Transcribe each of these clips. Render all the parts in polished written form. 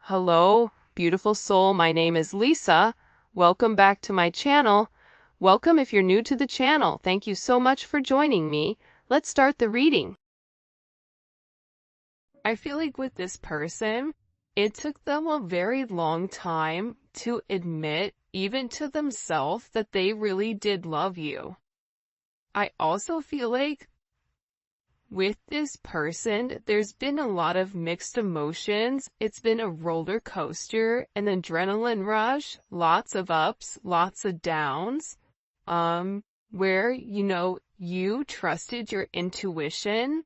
Hello, beautiful soul. My name is Lisa. Welcome back to my channel. Welcome if you're new to the channel. Thank you so much for joining me. Let's start the reading. I feel like with this person, it took them a very long time to admit, even to themselves, that they really did love you. I also feel like with this person, there's been a lot of mixed emotions. It's been a roller coaster, an adrenaline rush, lots of ups, lots of downs, where, you trusted your intuition,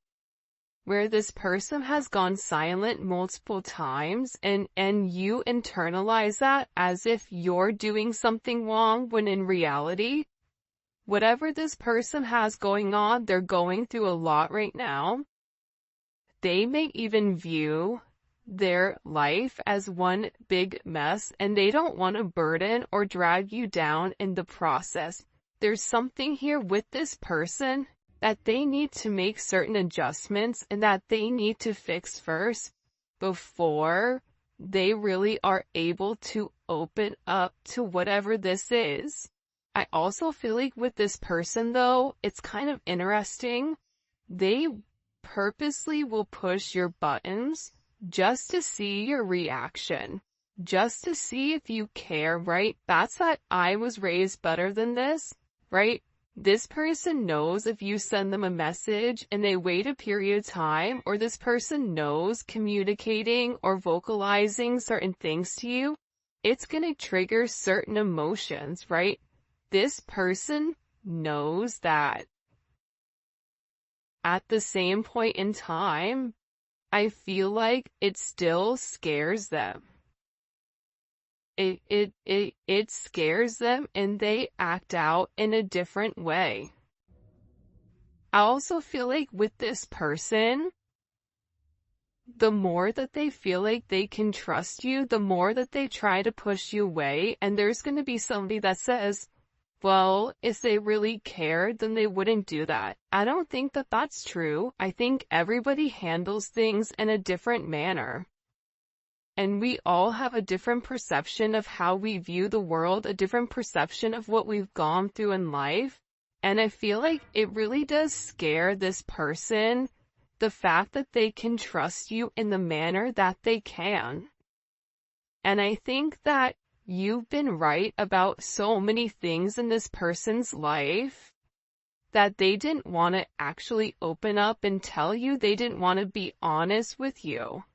where this person has gone silent multiple times and you internalize that as if you're doing something wrong when in reality, whatever this person has going on, they're going through a lot right now. They may even view their life as one big mess, and they don't want to burden or drag you down in the process. There's something here with this person that they need to make certain adjustments and that they need to fix first before they really are able to open up to whatever this is. I also feel like with this person, though, it's kind of interesting. They purposely will push your buttons just to see your reaction, just to see if you care, right? That's that I was raised better than this, right? This person knows if you send them a message and they wait a period of time, or this person knows communicating or vocalizing certain things to you, it's going to trigger certain emotions, right? This person knows that. At the same point in time, I feel like it still scares them. It scares them and they act out in a different way. I also feel like with this person, the more that they feel like they can trust you, the more that they try to push you away, and there's going to be somebody that says, well, if they really cared, then they wouldn't do that. I don't think that that's true. I think everybody handles things in a different manner. And we all have a different perception of how we view the world, a different perception of what we've gone through in life. And I feel like it really does scare this person, the fact that they can trust you in the manner that they can. And I think that you've been right about so many things in this person's life that they didn't want to actually open up and tell you. They didn't want to be honest with you.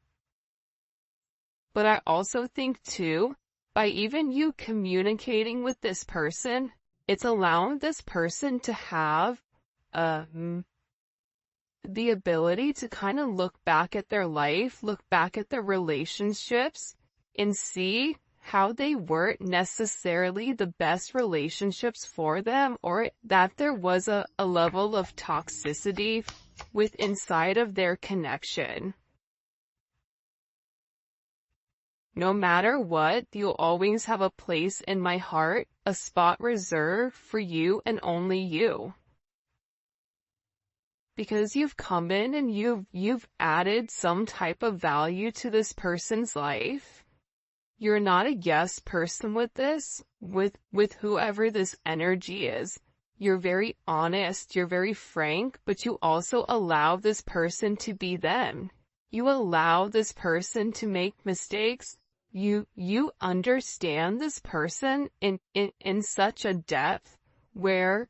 But I also think too, by even you communicating with this person, it's allowing this person to have the ability to kind of look back at their life, look back at their relationships, and see how they weren't necessarily the best relationships for them, or that there was a level of toxicity with inside of their connection. No matter what, you'll always have a place in my heart, a spot reserved for you and only you. Because you've come in and you've added some type of value to this person's life. You're not a yes person with this, with whoever this energy is. You're very honest, you're very frank, but you also allow this person to be them. You allow this person to make mistakes. You understand this person in such a depth where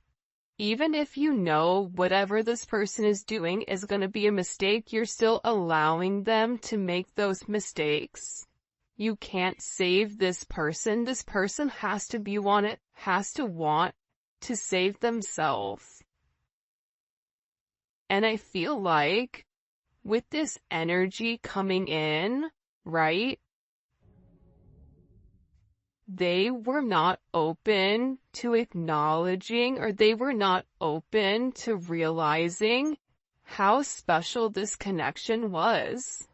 even if you know whatever this person is doing is going to be a mistake, you're still allowing them to make those mistakes. You can't save this person. This person has to want to save themselves. And I feel like with this energy coming in, right? They were not open to acknowledging, or they were not open to realizing how special this connection was.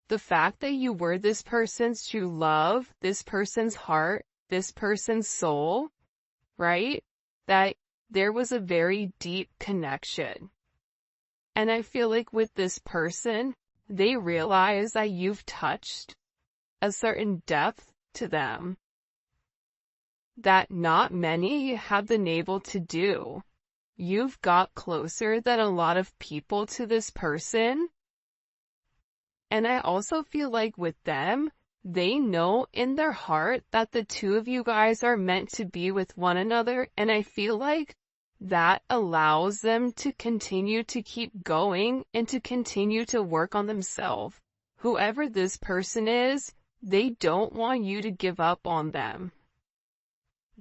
The fact that you were this person's true love, this person's heart, this person's soul, right? That there was a very deep connection. And I feel like with this person, they realize that you've touched a certain depth to them that not many have been able to do. You've got closer than a lot of people to this person. And I also feel like with them, they know in their heart that the two of you guys are meant to be with one another. And I feel like that allows them to continue to keep going and to continue to work on themselves. Whoever this person is, they don't want you to give up on them.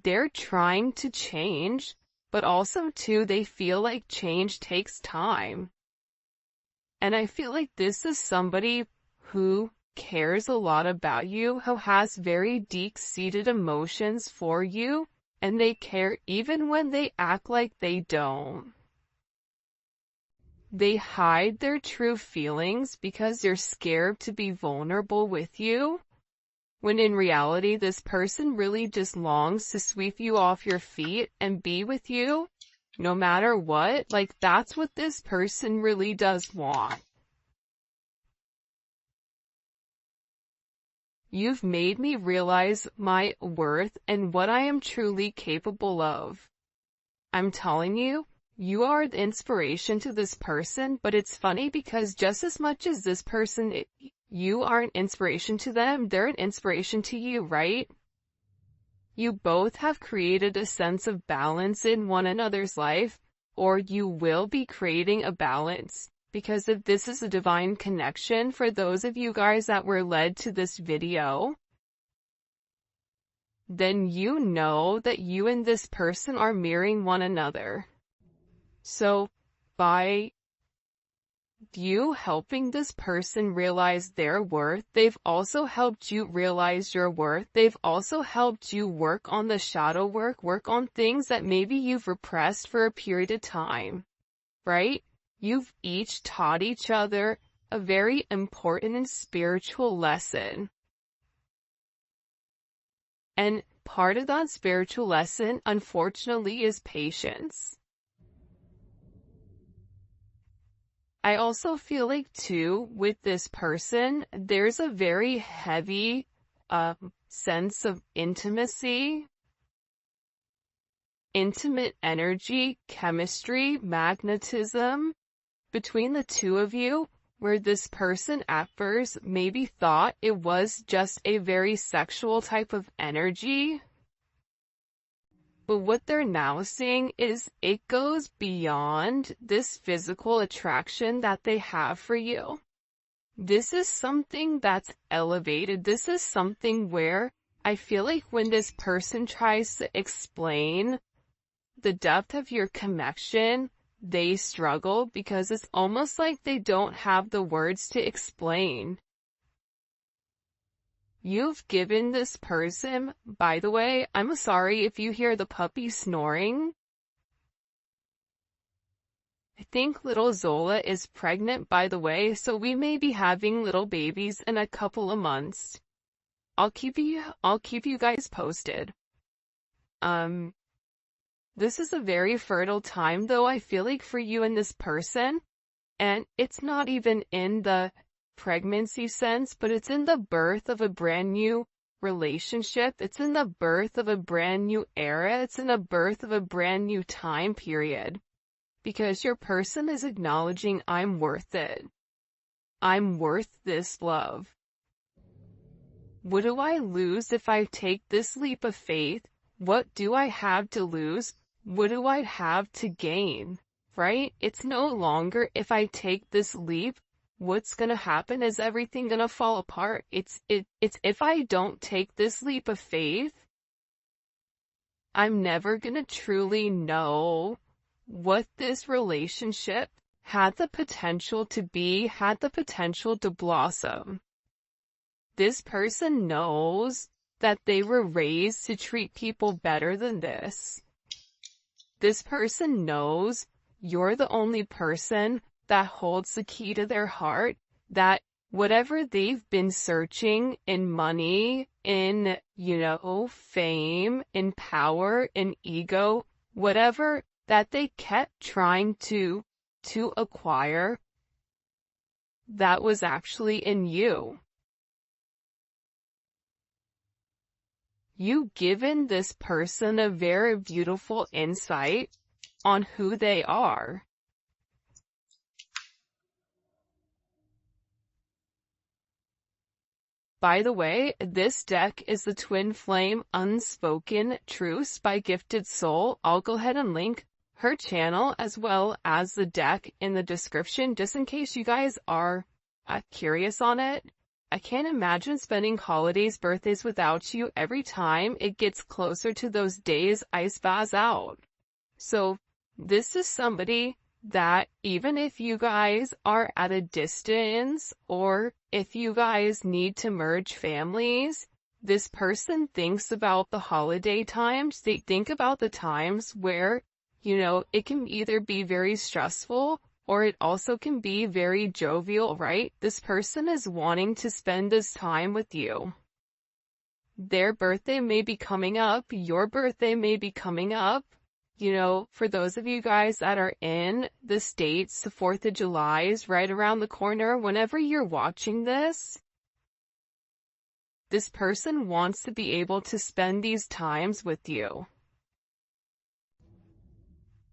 They're trying to change, but also too, they feel like change takes time. And I feel like this is somebody who cares a lot about you, who has very deep-seated emotions for you, and they care even when they act like they don't. They hide their true feelings because they're scared to be vulnerable with you, when in reality this person really just longs to sweep you off your feet and be with you, no matter what. Like, that's what this person really does want. You've made me realize my worth and what I am truly capable of. I'm telling you, you are the inspiration to this person, but it's funny because just as much as this person, you are an inspiration to them, they're an inspiration to you, right? You both have created a sense of balance in one another's life, or you will be creating a balance. Because if this is a divine connection for those of you guys that were led to this video, then you know that you and this person are mirroring one another. So, by you helping this person realize their worth, they've also helped you realize your worth. They've also helped you work on the shadow work on things that maybe you've repressed for a period of time, right? You've each taught each other a very important and spiritual lesson. And part of that spiritual lesson, unfortunately, is patience. I also feel like, too, with this person, there's a very heavy sense of intimacy, intimate energy, chemistry, magnetism between the two of you, where this person at first maybe thought it was just a very sexual type of energy. But what they're now seeing is it goes beyond this physical attraction that they have for you. This is something that's elevated. This is something where I feel like when this person tries to explain the depth of your connection, they struggle because it's almost like they don't have the words to explain. You've given this person, by the way, I'm sorry if you hear the puppy snoring. I think little Zola is pregnant, by the way, so we may be having little babies in a couple of months. I'll keep you guys posted. This is a very fertile time, though, I feel like, for you and this person. And it's not even in the pregnancy sense, but it's in the birth of a brand new relationship. It's in the birth of a brand new era. It's in the birth of a brand new time period. Because your person is acknowledging, I'm worth it. I'm worth this love. What do I lose if I take this leap of faith? What do I have to lose? What do I have to gain? Right? It's no longer if I take this leap, what's gonna happen? Is everything gonna fall apart? It's if I don't take this leap of faith, I'm never gonna truly know what this relationship had the potential to be, had the potential to blossom. This person knows that they were raised to treat people better than this. This person knows you're the only person that holds the key to their heart, that whatever they've been searching in money, in, fame, in power, in ego, whatever that they kept trying to acquire, that was actually in you. you've given this person a very beautiful insight on who they are. By the way, this deck is the Twin Flame Unspoken Truths by Gifted Soul. I'll go ahead and link her channel as well as the deck in the description, just in case you guys are curious on it. I can't imagine spending holidays, birthdays without you. Every time it gets closer to those days, I spaz out. So this is somebody that even if you guys are at a distance or if you guys need to merge families, this person thinks about the holiday times. They think about the times where, it can either be very stressful or it also can be very jovial, right? This person is wanting to spend this time with you. Their birthday may be coming up. Your birthday may be coming up. For those of you guys that are in the States, the 4th of July is right around the corner. Whenever you're watching this person wants to be able to spend these times with you.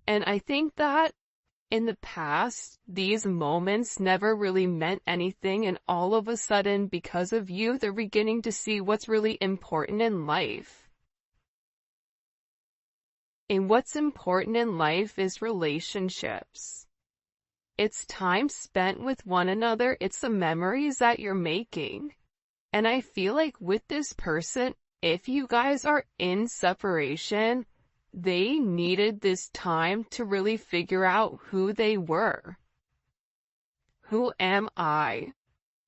And I think that in the past, these moments never really meant anything, and all of a sudden, because of you, they're beginning to see what's really important in life. And what's important in life is relationships. It's time spent with one another. It's the memories that you're making. And I feel like with this person, if you guys are in separation, they needed this time to really figure out who they were. Who am I?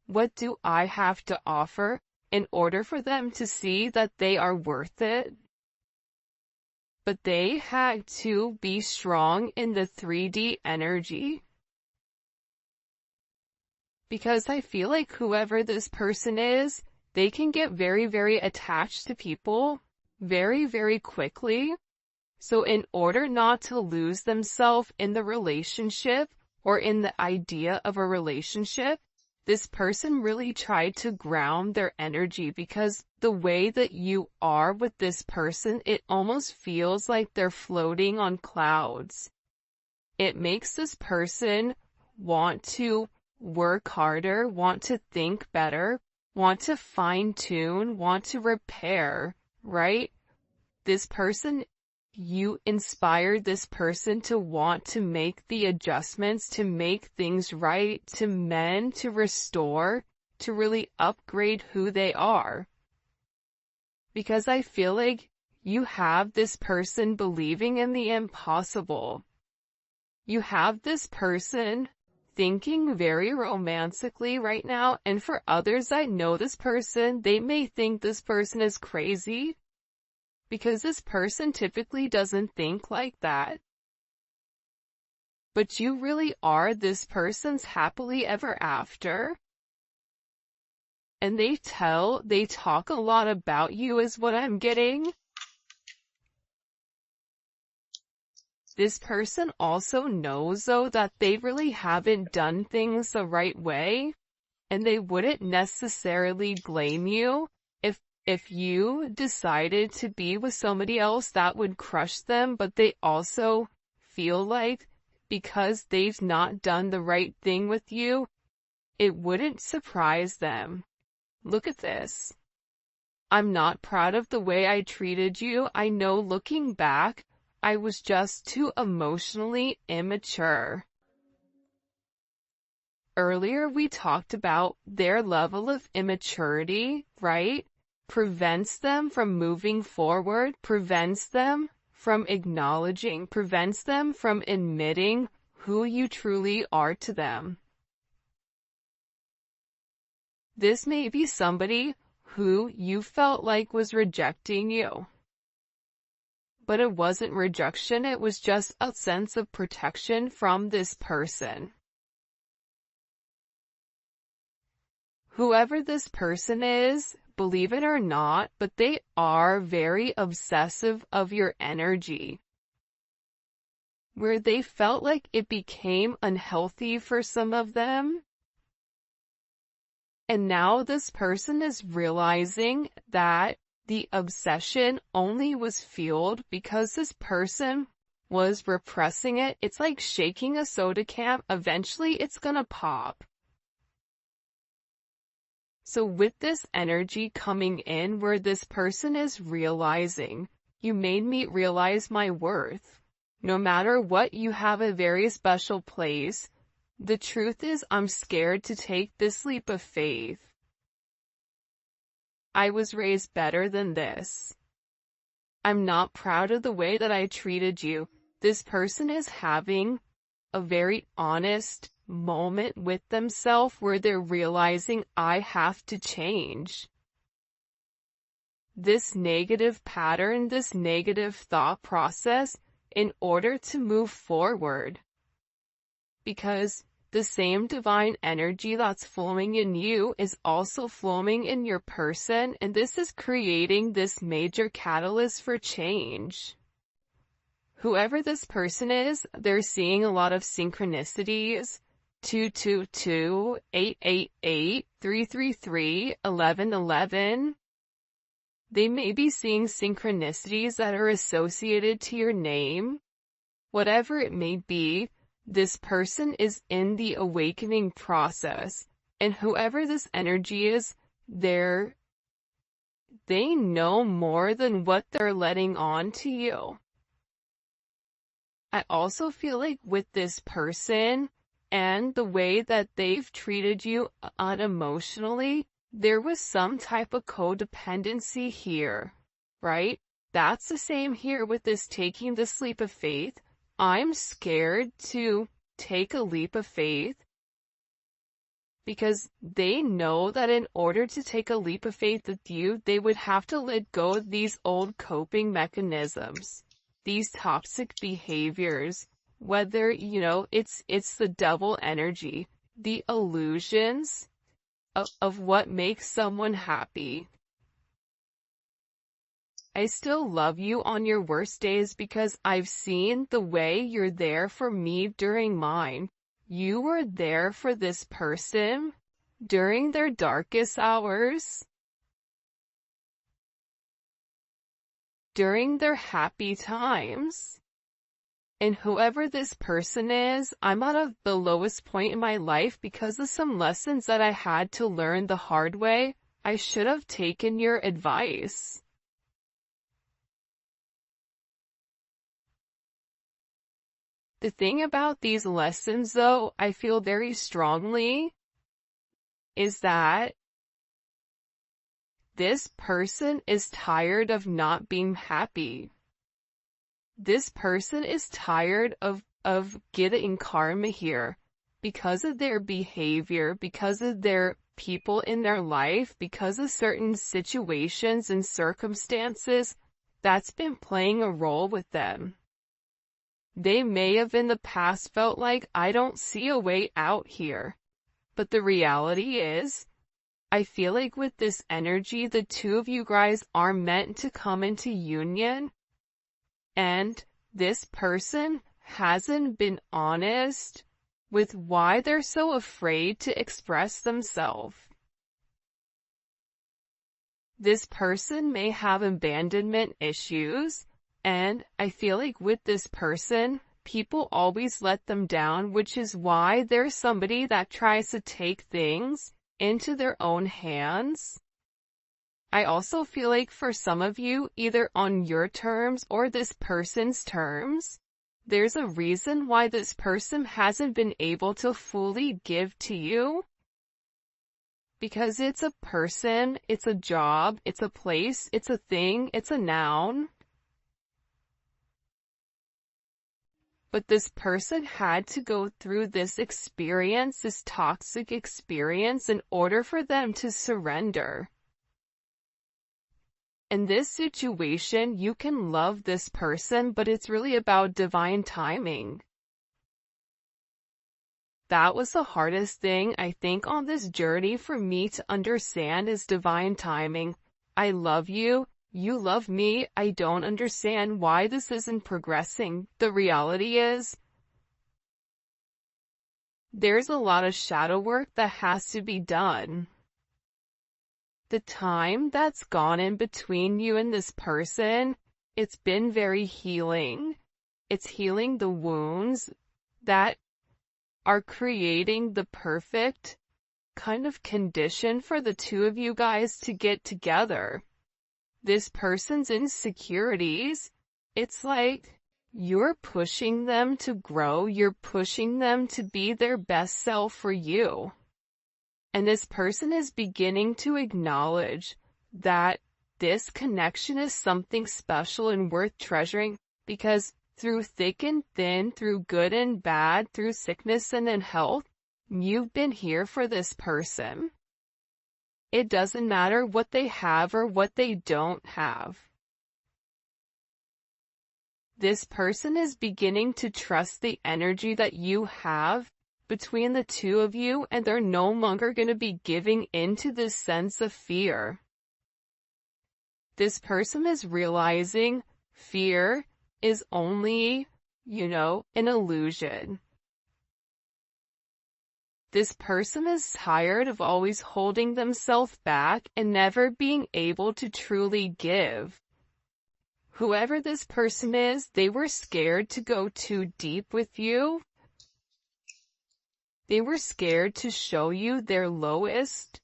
What do I have to offer in order for them to see that they are worth it? But they had to be strong in the 3D energy. Because I feel like whoever this person is, they can get very, very attached to people very, very quickly. So in order not to lose themselves in the relationship or in the idea of a relationship, this person really tried to ground their energy, because the way that you are with this person, it almost feels like they're floating on clouds. It makes this person want to work harder, want to think better, want to fine-tune, want to repair, right? This person, you inspired this person to want to make the adjustments, to make things right, to mend, to restore, to really upgrade who they are. Because I feel like you have this person believing in the impossible. You have this person thinking very romantically right now, and for others that know this person, they may think this person is crazy, because this person typically doesn't think like that. But you really are this person's happily ever after. And they talk a lot about you is what I'm getting. This person also knows, though, that they really haven't done things the right way, and they wouldn't necessarily blame you if you decided to be with somebody else that would crush them, but they also feel like because they've not done the right thing with you, it wouldn't surprise them. Look at this. I'm not proud of the way I treated you. I know looking back, I was just too emotionally immature. Earlier we talked about their level of immaturity, right? Prevents them from moving forward, prevents them from acknowledging, prevents them from admitting who you truly are to them. This may be somebody who you felt like was rejecting you. But it wasn't rejection, it was just a sense of protection from this person. Whoever this person is, believe it or not, but they are very obsessive of your energy. Where they felt like it became unhealthy for some of them. And now this person is realizing that The obsession only was fueled because this person was repressing it. It's like shaking a soda can. Eventually it's gonna pop. So with this energy coming in where this person is realizing, you made me realize my worth. No matter what, you have a very special place. The truth is, I'm scared to take this leap of faith. I was raised better than this. I'm not proud of the way that I treated you. This person is having a very honest moment with themselves where they're realizing, I have to change. This negative pattern, this negative thought process, in order to move forward. Because the same divine energy that's flowing in you is also flowing in your person, and this is creating this major catalyst for change. Whoever this person is, they're seeing a lot of synchronicities. 222, 888, 333, 1111. They may be seeing synchronicities that are associated to your name. Whatever it may be, this person is in the awakening process, and whoever this energy is, they know more than what they're letting on to you. I also feel like with this person and the way that they've treated you unemotionally, there was some type of codependency here, right? That's the same here with this taking this leap of faith. I'm scared to take a leap of faith because they know that in order to take a leap of faith with you, they would have to let go of these old coping mechanisms, these toxic behaviors, whether, it's the double energy, the illusions of what makes someone happy. I still love you on your worst days because I've seen the way you're there for me during mine. You were there for this person during their darkest hours, during their happy times. And whoever this person is, I'm at the lowest point in my life because of some lessons that I had to learn the hard way. I should have taken your advice. The thing about these lessons, though, I feel very strongly, is that this person is tired of not being happy. This person is tired of getting karma here because of their behavior, because of their people in their life, because of certain situations and circumstances that's been playing a role with them. They may have in the past felt like, I don't see a way out here. But the reality is, I feel like with this energy, the two of you guys are meant to come into union. And this person hasn't been honest with why they're so afraid to express themselves. This person may have abandonment issues. And I feel like with this person, people always let them down, which is why there's somebody that tries to take things into their own hands. I also feel like for some of you, either on your terms or this person's terms, there's a reason why this person hasn't been able to fully give to you. Because it's a person, it's a job, it's a place, it's a thing, it's a noun. But this person had to go through this experience, this toxic experience, in order for them to surrender. In this situation, you can love this person, but it's really about divine timing. That was the hardest thing, I think, on this journey for me to understand is divine timing. I love you. You love me. I don't understand why this isn't progressing. The reality is, there's a lot of shadow work that has to be done. The time that's gone in between you and this person, it's been very healing. It's healing the wounds that are creating the perfect kind of condition for the two of you guys to get together. This person's insecurities, it's like you're pushing them to grow, you're pushing them to be their best self for you. And this person is beginning to acknowledge that this connection is something special and worth treasuring, because through thick and thin, through good and bad, through sickness and in health, you've been here for this person. It doesn't matter what they have or what they don't have. This person is beginning to trust the energy that you have between the two of you, and they're no longer going to be giving into this sense of fear. This person is realizing fear is only, an illusion. This person is tired of always holding themselves back and never being able to truly give. Whoever this person is, they were scared to go too deep with you. They were scared to show you their lowest.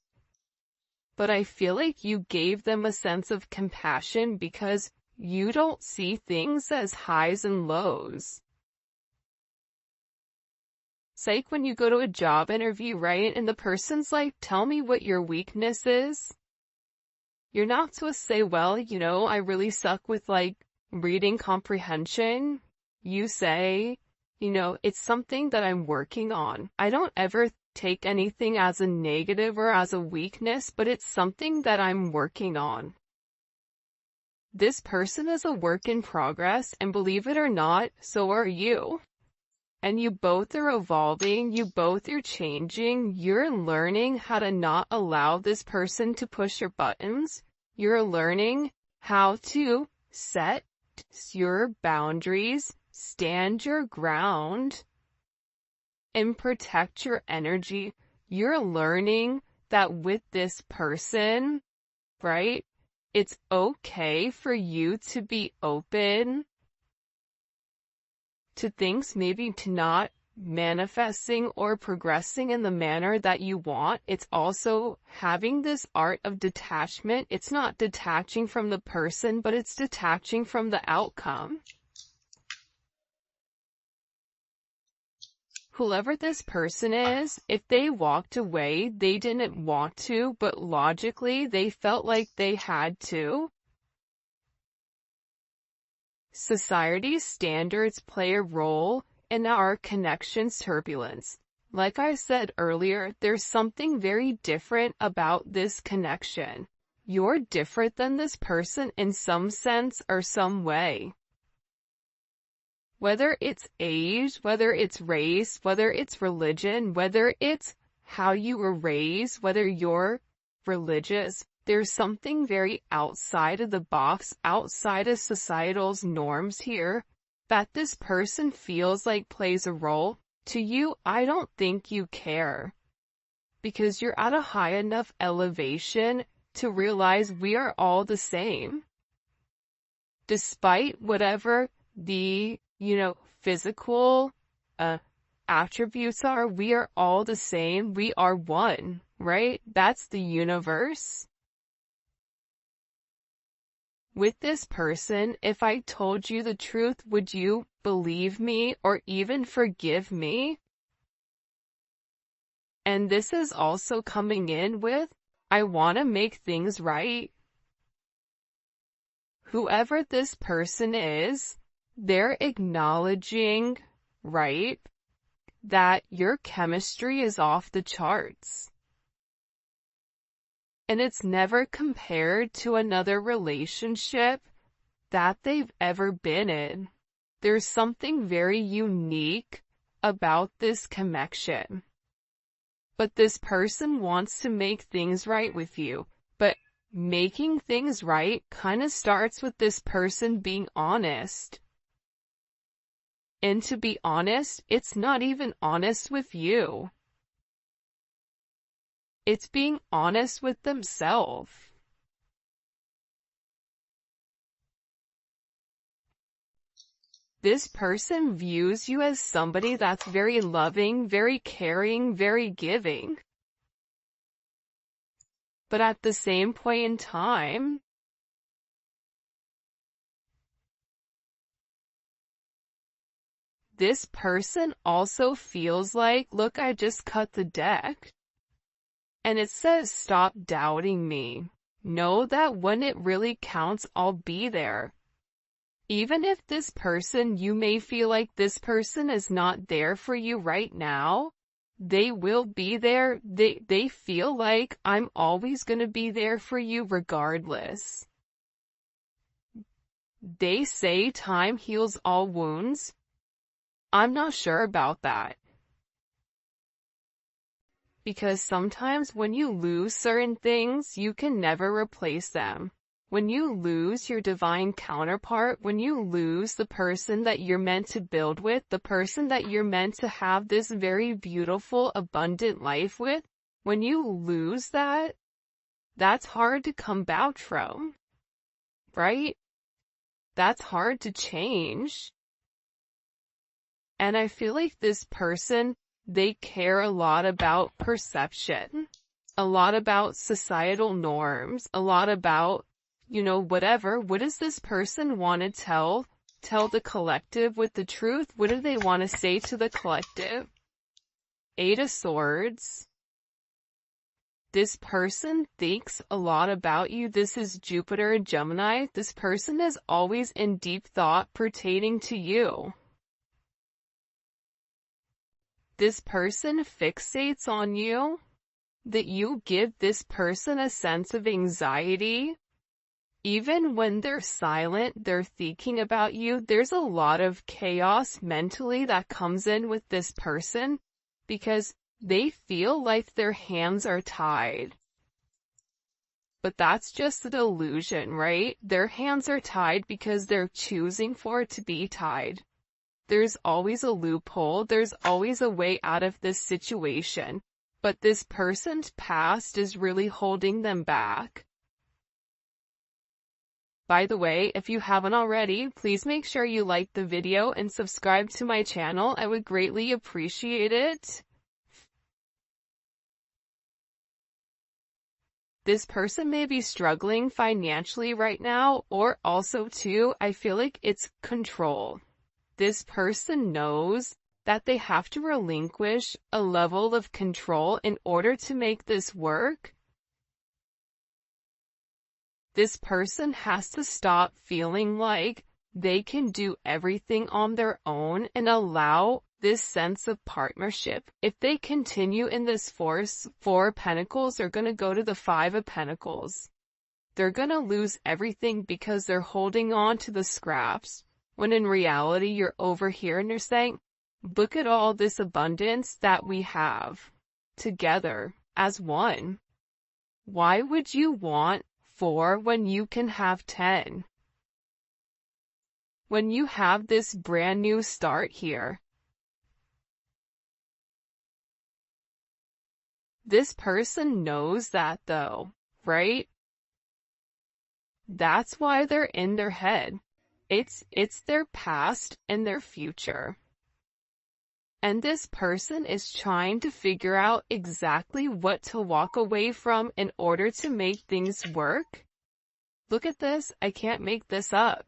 But I feel like you gave them a sense of compassion because you don't see things as highs and lows. It's like when you go to a job interview, right? And the person's like, tell me what your weakness is. You're not supposed to say, well, I really suck with reading comprehension. You say, it's something that I'm working on. I don't ever take anything as a negative or as a weakness, but it's something that I'm working on. This person is a work in progress, and believe it or not, so are you. And you both are evolving, you both are changing, you're learning how to not allow this person to push your buttons. You're learning how to set your boundaries, stand your ground, and protect your energy. You're learning that with this person, right, it's okay for you to be open to things maybe to not manifesting or progressing in the manner that you want. It's also having this art of detachment. It's not detaching from the person, but it's detaching from the outcome. Whoever this person is, if they walked away, they didn't want to, but logically they felt like they had to. Society's standards play a role in our connection's turbulence. Like I said earlier, there's something very different about this connection. You're different than this person in some sense or some way. Whether it's age, whether it's race, whether it's religion, whether it's how you were raised, whether you're religious, there's something very outside of the box, outside of societal's norms here, that this person feels like plays a role. To you, I don't think you care. Because you're at a high enough elevation to realize we are all the same. Despite whatever the, physical attributes are, we are all the same. We are one, right? That's the universe. With this person, if I told you the truth, would you believe me or even forgive me? And this is also coming in with, I want to make things right. Whoever this person is, they're acknowledging, right, that your chemistry is off the charts. And it's never compared to another relationship that they've ever been in. There's something very unique about this connection. But this person wants to make things right with you. But making things right kind of starts with this person being honest. And to be honest, it's not even honest with you. It's being honest with themselves. This person views you as somebody that's very loving, very caring, very giving. But at the same point in time, this person also feels like, look, I just cut the deck. And it says, stop doubting me. Know that when it really counts, I'll be there. Even if this person, you may feel like this person is not there for you right now, they will be there. They feel like I'm always going to be there for you regardless. They say time heals all wounds. I'm not sure about that. Because sometimes when you lose certain things, you can never replace them. When you lose your divine counterpart, when you lose the person that you're meant to build with, the person that you're meant to have this very beautiful, abundant life with, when you lose that, that's hard to come back from, right? That's hard to change. And I feel like this person, they care a lot about perception, a lot about societal norms, a lot about, whatever. What does this person want to tell the collective with the truth? What do they want to say to the collective? Eight of Swords. This person thinks a lot about you. This is Jupiter and Gemini. This person is always in deep thought pertaining to you. This person fixates on you, that you give this person a sense of anxiety. Even when they're silent, they're thinking about you. There's a lot of chaos mentally that comes in with this person because they feel like their hands are tied. But that's just an illusion, right? Their hands are tied because they're choosing for it to be tied. There's always a loophole. There's always a way out of this situation. But this person's past is really holding them back. By the way, if you haven't already, please make sure you like the video and subscribe to my channel. I would greatly appreciate it. This person may be struggling financially right now, or also too, I feel like it's control. This person knows that they have to relinquish a level of control in order to make this work. This person has to stop feeling like they can do everything on their own and allow this sense of partnership. If they continue in this Four of Pentacles, they're going to go to the Five of Pentacles. They're going to lose everything because they're holding on to the scraps. When in reality, you're over here and you're saying, look at all this abundance that we have together as one. Why would you want 4 when you can have 10? When you have this brand new start here. This person knows that though, right? That's why they're in their head. It's their past and their future. And this person is trying to figure out exactly what to walk away from in order to make things work. Look at this, I can't make this up.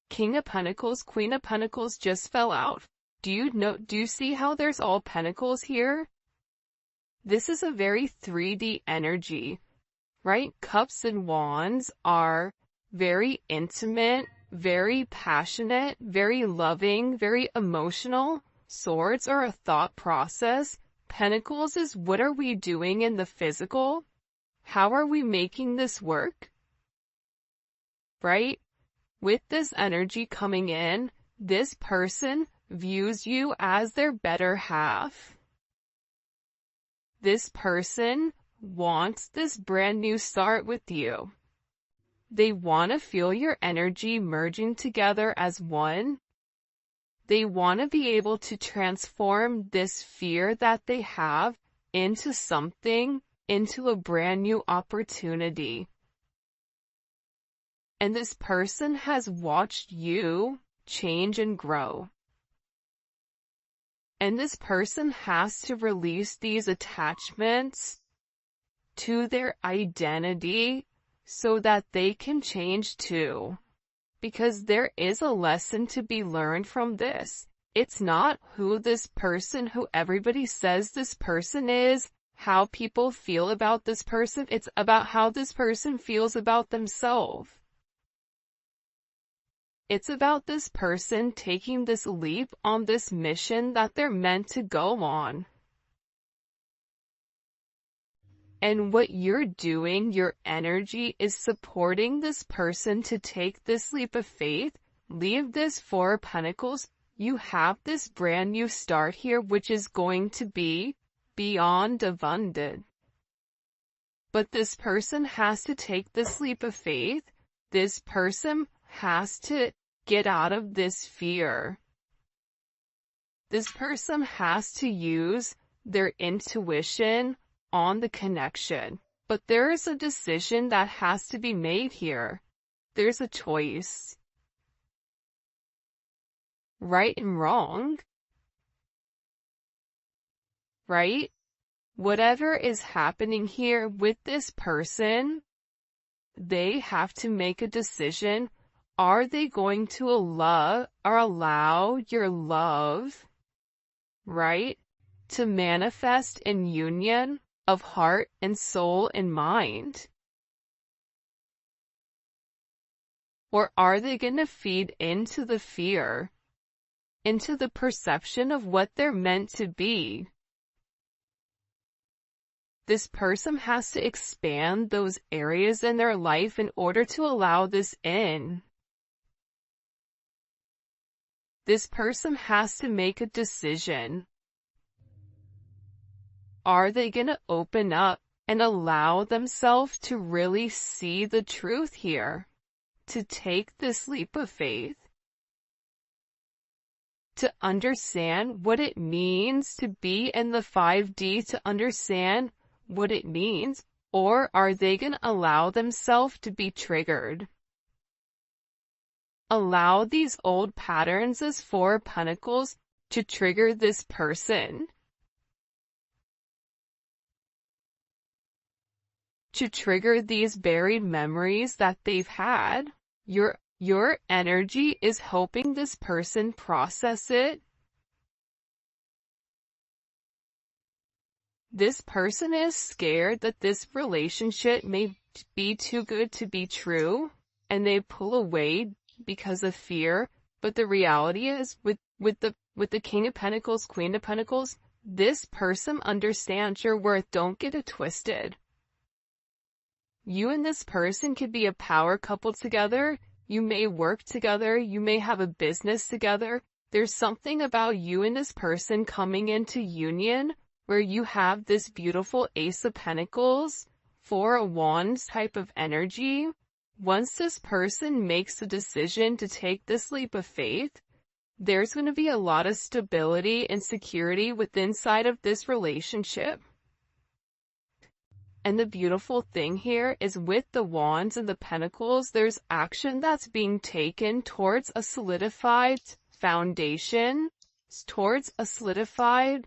King of Pentacles, Queen of Pentacles just fell out. Do you see how there's all pentacles here? This is a very 3D energy, right? Cups and Wands are very intimate, very passionate, very loving, very emotional. Swords are a thought process. Pentacles is what are we doing in the physical? How are we making this work? Right? With this energy coming in, this person views you as their better half. This person wants this brand new start with you. They want to feel your energy merging together as one. They want to be able to transform this fear that they have into something, into a brand new opportunity. And this person has watched you change and grow. And this person has to release these attachments to their identity so that they can change too. Because there is a lesson to be learned from this. It's not who this person, who everybody says this person is, how people feel about this person. It's about how this person feels about themselves. It's about this person taking this leap on this mission that they're meant to go on. And what you're doing, your energy, is supporting this person to take this leap of faith. Leave this Four of Pentacles. You have this brand new start here, which is going to be beyond abundant. But this person has to take this leap of faith. This person has to get out of this fear. This person has to use their intuition on the connection. But there is a decision that has to be made here. There's a choice. Right and wrong. Right? Whatever is happening here with this person, they have to make a decision. Are they going to allow your love, right, to manifest in union of heart and soul and mind? Or are they going to feed into the fear, into the perception of what they're meant to be? This person has to expand those areas in their life in order to allow this in. This person has to make a decision. Are they going to open up and allow themselves to really see the truth here? To take this leap of faith? To understand what it means to be in the 5D, to understand what it means? Or are they going to allow themselves to be triggered? Allow these old patterns as Four of Pentacles to trigger this person. To trigger these buried memories that they've had. Your energy is helping this person process it. This person is scared that this relationship may be too good to be true, and they pull away because of fear. But the reality is, with the King of Pentacles, Queen of Pentacles, this person understands your worth. Don't get it twisted. You and this person could be a power couple together. You may work together. You may have a business together. There's something about you and this person coming into union where you have this beautiful Ace of Pentacles, Four of Wands type of energy. Once this person makes the decision to take this leap of faith, there's going to be a lot of stability and security within inside of this relationship. And the beautiful thing here is, with the Wands and the Pentacles, there's action that's being taken towards a solidified foundation, towards a solidified